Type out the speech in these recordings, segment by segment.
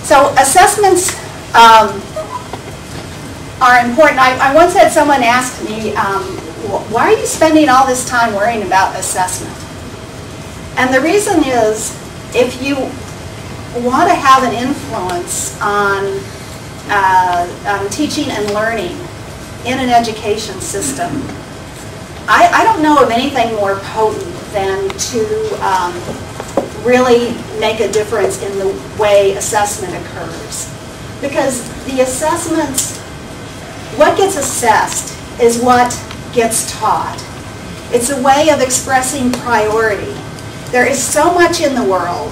So assessments are important. I once had someone ask me, why are you spending all this time worrying about assessment? And the reason is, if you want to have an influence on teaching and learning in an education system, I don't know of anything more potent than to really make a difference in the way assessment occurs. Because the assessments, what gets assessed is what gets taught. It's a way of expressing priority. There is so much in the world.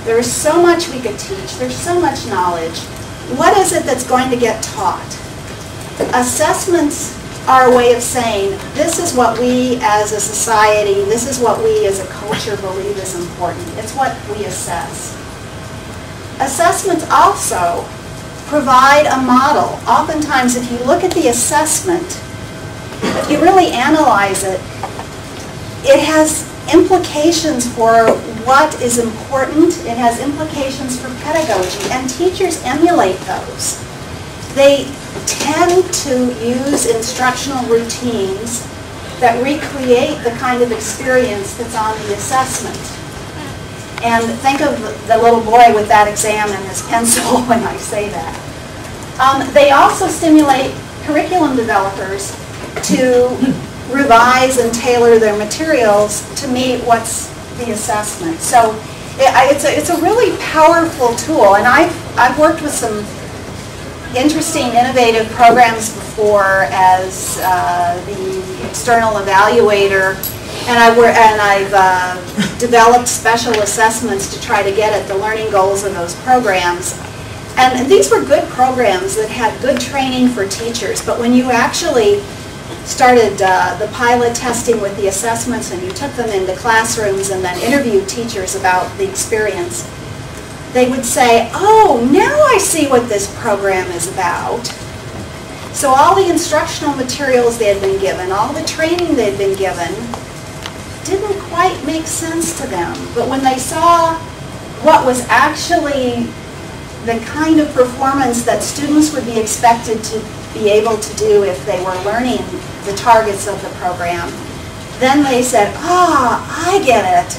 There is so much we could teach. There's so much knowledge. What is it that's going to get taught? Assessments are a way of saying, this is what we as a society, this is what we as a culture believe is important. It's what we assess. Assessments also provide a model. Oftentimes, if you look at the assessment, if you really analyze it, it has implications for what is important. It has implications for pedagogy, and teachers emulate those. They tend to use instructional routines that recreate the kind of experience that's on the assessment. And think of the little boy with that exam and his pencil when I say that. They also stimulate curriculum developers to revise and tailor their materials to meet what's the assessment. So it's a really powerful tool, and I've worked with some interesting, innovative programs before as the external evaluator, and I've developed special assessments to try to get at the learning goals of those programs. And these were good programs that had good training for teachers, but when you actually started the pilot testing with the assessments and you took them into classrooms and then interviewed teachers about the experience, they would say, oh, now I see what this program is about. So all the instructional materials they had been given, all the training they had been given, didn't quite make sense to them. But when they saw what was actually the kind of performance that students would be expected to be able to do if they were learning the targets of the program, then they said, I get it.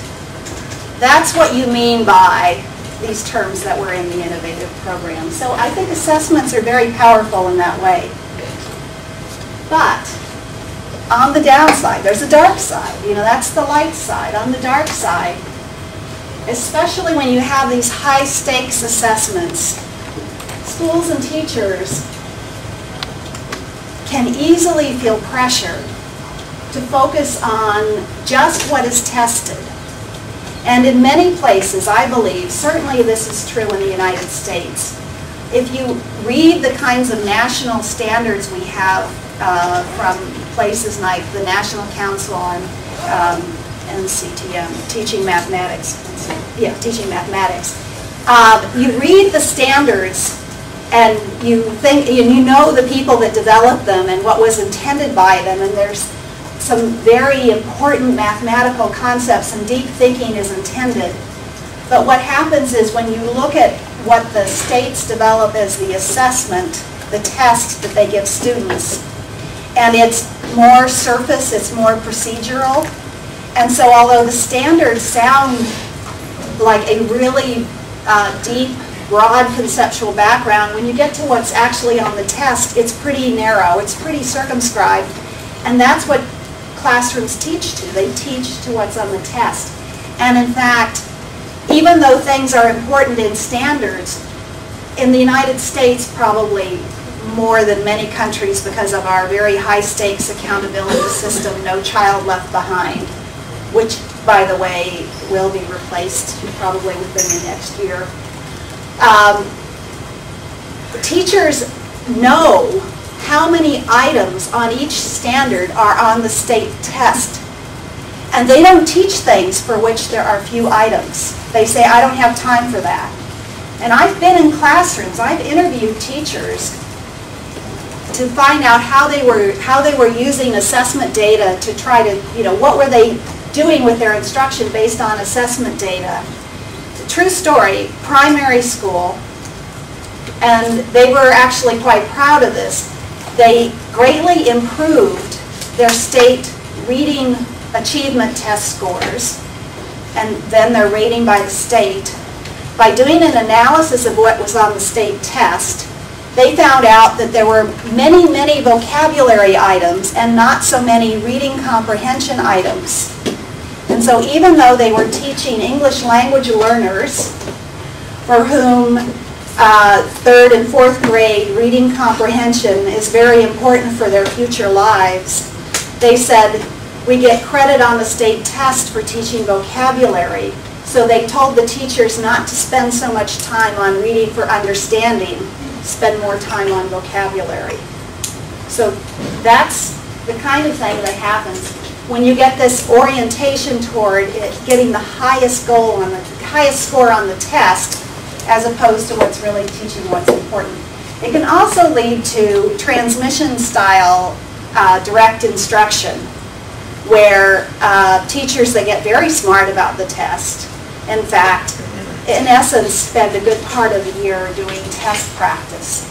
That's what you mean by these terms that were in the innovative program. So I think assessments are very powerful in that way. But on the downside, there's a dark side. You know, that's the light side. On the dark side, especially when you have these high-stakes assessments, schools and teachers can easily feel pressured to focus on just what is tested. And in many places, I believe, certainly this is true in the United States, if you read the kinds of national standards we have from places like the National Council on NCTM, Teaching Mathematics, Teaching Mathematics, you read the standards and you think, you know the people that developed them and what was intended by them, and there's some very important mathematical concepts and deep thinking is intended. But what happens is when you look at what the states develop as the assessment, the test that they give students, and it's more surface, it's more procedural, and so although the standards sound like a really deep, broad conceptual background, when you get to what's actually on the test, it's pretty narrow, it's pretty circumscribed, and that's what classrooms teach to. They teach to what's on the test. And in fact, even though things are important in standards, in the United States probably more than many countries because of our very high stakes accountability system, No Child Left Behind, which by the way will be replaced probably within the next year. Teachers know how many items on each standard are on the state test. And they don't teach things for which there are few items. They say, I don't have time for that. And I've been in classrooms, I've interviewed teachers to find out how they were using assessment data to try to, what were they doing with their instruction based on assessment data. True story, primary school, And they were actually quite proud of this. They greatly improved their state reading achievement test scores, and then their rating by the state. By doing an analysis of what was on the state test, they found out that there were many, many vocabulary items and not so many reading comprehension items. And so even though they were teaching English language learners for whom third and fourth grade reading comprehension is very important for their future lives, they said, we get credit on the state test for teaching vocabulary. So they told the teachers not to spend so much time on reading for understanding, spend more time on vocabulary. So that's the kind of thing that happens when you get this orientation toward getting the highest goal on the highest score on the test, as opposed to what's really teaching what's important. It can also lead to transmission style direct instruction, where teachers that get very smart about the test, in fact, in essence, spend a good part of the year doing test practice.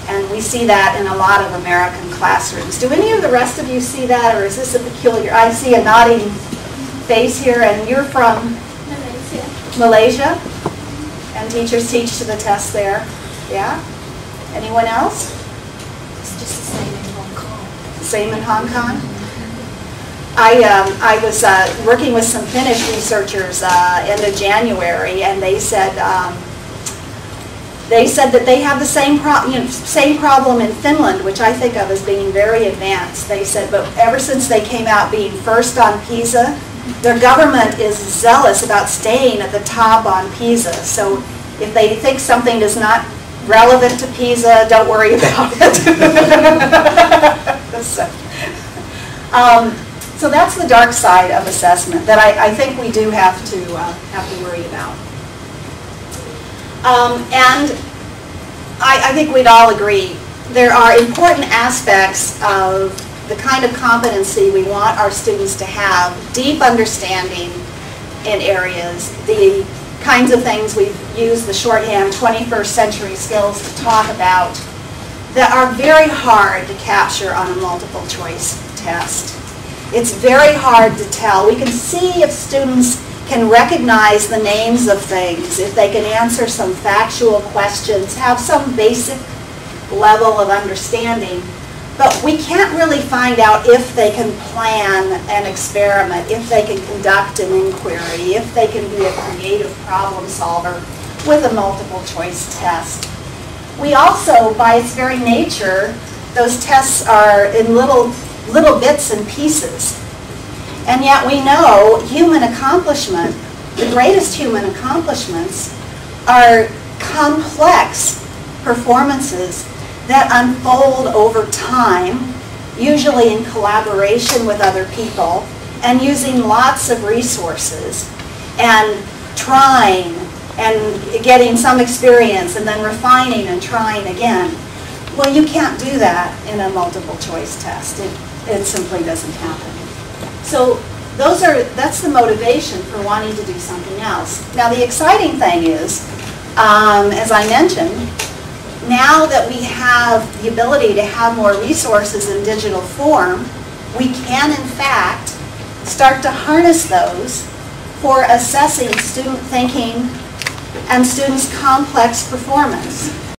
And we see that in a lot of American classrooms. Do any of the rest of you see that, or is this a peculiar? I see a nodding face here, and you're from Malaysia? And teachers teach to the test there? Yeah? Anyone else? It's just the same in Hong Kong. Same in Hong Kong? I was working with some Finnish researchers end of January, and they said that they have the same problem in Finland, which I think of as being very advanced. They said, but ever since they came out being first on PISA, their government is zealous about staying at the top on PISA. So if they think something is not relevant to PISA, don't worry about it. So that's the dark side of assessment that I think we do have to worry about. And I think we'd all agree there are important aspects of the kind of competency we want our students to have, deep understanding in areas, the kinds of things we've used the shorthand 21st century skills to talk about, that are very hard to capture on a multiple choice test. It's very hard to tell. We can see if students can recognize the names of things, if they can answer some factual questions, have some basic level of understanding. But we can't really find out if they can plan an experiment, if they can conduct an inquiry, if they can be a creative problem solver with a multiple choice test. We also, by its very nature, those tests are in little bits and pieces. And yet we know human accomplishment, the greatest human accomplishments, are complex performances that unfold over time, usually in collaboration with other people, and using lots of resources, and trying, and getting some experience, and then refining and trying again. Well, you can't do that in a multiple choice test. It simply doesn't happen. So that's the motivation for wanting to do something else. Now the exciting thing is, as I mentioned, now that we have the ability to have more resources in digital form, we can in fact start to harness those for assessing student thinking and students' complex performance.